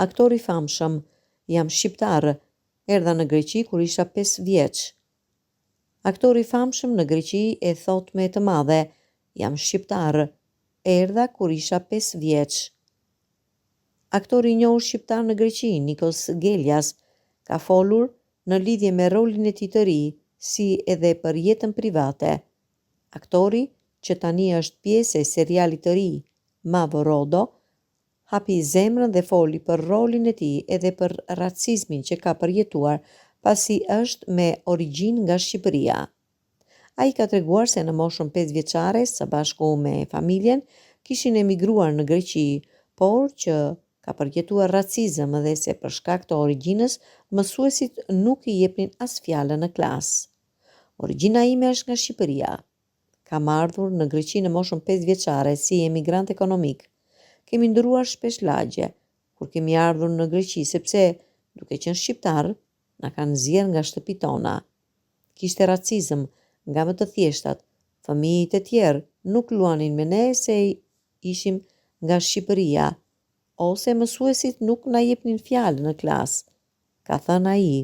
Aktori famshëm, jam shqiptar, erdha në Greqi kur isha 5 vjeç. Aktori famshëm në Greqi e thot me të madhe, jam shqiptar, erdha kur isha 5 vjeç. Aktori i njohur shqiptar në Greqi, Nikos Geljas, ka folur në lidhje me rolin e tij të ri, si edhe për jetën private. Aktori, që tani është pjesë e serialit të ri Mavo Rodo, hapi zemrën dhe foli për rolin e tij edhe për racizmin që ka përjetuar pasi është me origjinë nga Shqipëria. Ai ka treguar se në moshën 5 vjeçare, së bashku me familjen, kishin emigruar në Greqi, por që ka përjetuar racizëm dhe se për shkak të origjinës mësuesit nuk i jepnin as fjalën në klasë. Origjina ime është nga Shqipëria. Kam ardhur në Greqi në moshën 5 vjeçare si emigrant ekonomik. Kemi ndëruar shpesh lagje kur kemi ardhur në Greqi sepse, duke qenë shqiptar, na kanë nxjerrë nga shtëpitë tona. Kishte racizëm nga më të thjeshtat. Fëmijët e tjerë nuk luanin me ne se ishim nga Shqipëria, ose mësuesit nuk na jepnin fjalë në klasë, ka thënë ai.